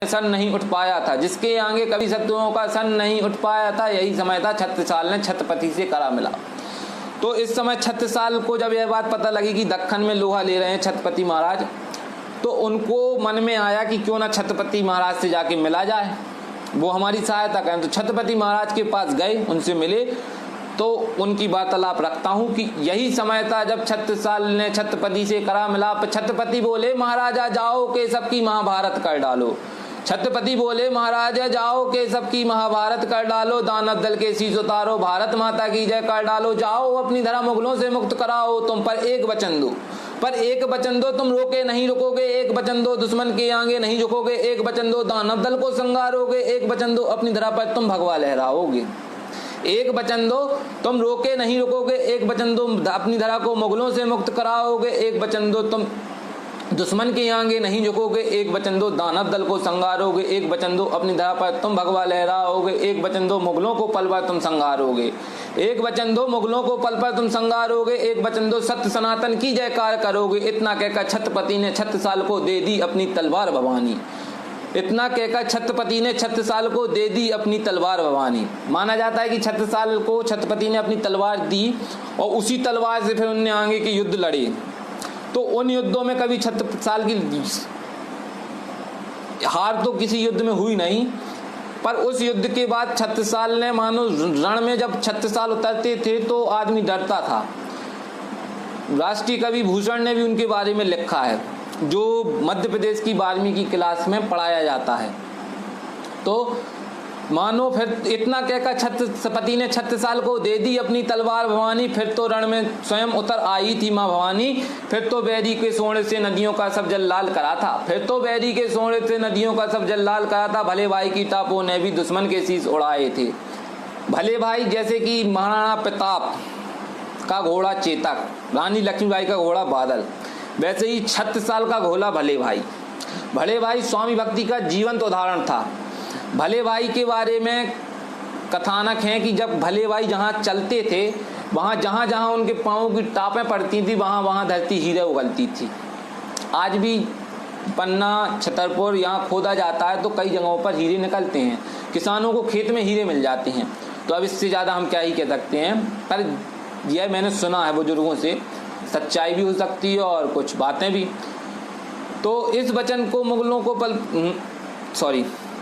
सन नहीं उठ पाया था, जिसके आगे कभी शत्रुओं का सन नहीं उठ पाया था, यही समय था छत्रसाल ने छत्रपति से करा मिला। तो इस समय छत्रसाल को जब यह बात पता लगी कि दक्कन में लोहा ले रहे हैं छत्रपति महाराज, तो उनको मन में आया कि क्यों ना छत्रपति महाराज से जाके मिला जाए, वो हमारी सहायता करें। तो छत्रपति महाराज के पास गए, उनसे मिले, तो उनकी वार्तालाप रखता हूँ कि यही समय था जब छत्रसाल ने छत्रपति से करा मिलाप। छत्रपति बोले, महाराजा जाओ के सबकी महाभारत कर डालो। छत्रपति बोले, महाराजा जाओ के सबकी महाभारत कर डालो, दानव दल के शीश उतारो, भारत माता की जय कर डालो। जाओ अपनी धरा मुगलों से मुक्त कराओ, तुम पर एक वचन दो, पर एक वचन दो, तुम रोके नहीं रुकोगे, एक वचन दो, दुश्मन के आगे नहीं झुकोगे, एक वचन दो, दानव दल को संगारोगे, एक वचन दो, अपनी धरा पर तुम भगवा लहराओगे। एक वचन दो, तुम रोके नहीं रुकोगे, एक वचन दो, अपनी धरा को मुगलों से मुक्त कराओगे, एक वचन दो, तुम दुश्मन के आगे नहीं झुकोगे, एक वचन दो, दानव दल को संगारोगे, एक वचन दो, अपनी धरा पर तुम भगवा लहराओगे, एक वचन दो, मुगलों को पल पर तुम संगारोगे, एक वचन दो, मुगलों को पल पर तुम संगारोगे, एक वचन दो, सत्य सनातन की जयकार करोगे। इतना कहकर छत्रपति ने छत्रसाल को दे दी अपनी तलवार भवानी। इतना कहकर छत्रपति ने छत्रसाल को दे दी अपनी तलवार भवानी। माना जाता है कि छत्रसाल को छत्रपति ने अपनी तलवार दी और उसी तलवार से फिर उनने आगे के युद्ध लड़े। तो उन युद्धों में कभी छत्रसाल की हार तो किसी युद्ध में हुई नहीं, पर उस युद्ध के बाद छत्रसाल ने, मानो रण में जब छत्रसाल उतरते थे तो आदमी डरता था। राष्ट्रीय कवि भूषण ने भी उनके बारे में लिखा है, जो मध्य प्रदेश की 12वीं की क्लास में पढ़ाया जाता है। तो मानो फिर इतना कहकर छत्रपति ने छत्रसाल को दे दी अपनी तलवार भवानी। फिर तो रण में स्वयं उतर आई थी माँ भवानी। फिर तो बैरी के सोने से नदियों का सब जल लाल करा था, फिर तो बैरी के सोने से नदियों का सब जल लाल करा था। भले भाई की टापों ने भी दुश्मन के शीश उड़ाए थे। भले भाई जैसे कि महाराणा प्रताप का घोड़ा चेतक, रानी लक्ष्मीबाई का घोड़ा बादल, वैसे ही छत्रसाल का घोड़ा भले भाई। भले भाई स्वामी भक्ति का जीवंत उदाहरण था। भले भाई के बारे में कथानक है कि जब भले भाई जहाँ चलते थे, वहाँ जहाँ जहाँ उनके पाँव की टापें पड़ती थी, वहाँ वहाँ धरती हीरे उगलती थी। आज भी पन्ना, छतरपुर यहाँ खोदा जाता है तो कई जगहों पर हीरे निकलते हैं, किसानों को खेत में हीरे मिल जाते हैं। तो अब इससे ज़्यादा हम क्या ही कह सकते हैं। पर यह मैंने सुना है बुजुर्गों से, सच्चाई भी हो सकती है और कुछ बातें भी। तो इस वचन को मुगलों को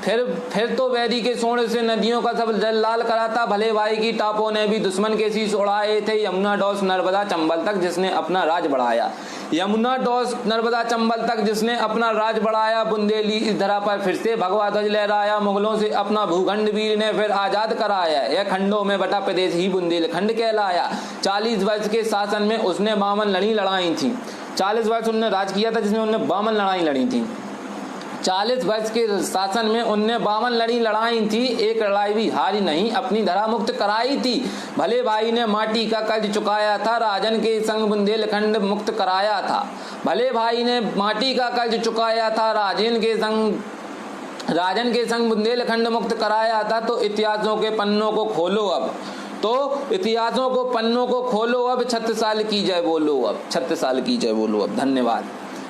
फिर तो बैरी के सोने से नदियों का सब जल लाल करा था। भले भाई की टापों ने भी दुश्मन के शीश उड़ाए थे। यमुना डोस नर्मदा चंबल तक जिसने अपना राज बढ़ाया, यमुना डोस नर्मदा चंबल तक जिसने अपना राज बढ़ाया। बुंदेली इस धरा पर फिर से भगवा ध्वज लहराया। मुगलों से अपना भूखंड वीर ने फिर आजाद कराया। यह खंडों में बटा प्रदेश ही बुंदेलखंड कहलाया। 40 वर्ष के शासन में उसने 52 लड़ाई थी। 40 वर्ष उन्होंने राज किया था, जिसमें उन्होंने 52 लड़ाई लड़ी थी। 40 वर्ष के शासन में उनने 52 लड़ाई थी, एक लड़ाई भी हारी नहीं, अपनी धरा मुक्त कराई थी। भले भाई ने माटी का कर्ज चुकाया था, राजन के संग बुंदेलखंड मुक्त कराया था। भले भाई ने माटी का कर्ज चुकाया था, राजन के संग बुंदेलखंड मुक्त कराया था। तो इतिहासों के पन्नों को खोलो अब, छत्रसाल की जय बोलो अब, छत्रसाल की जय बोलो अब। धन्यवाद।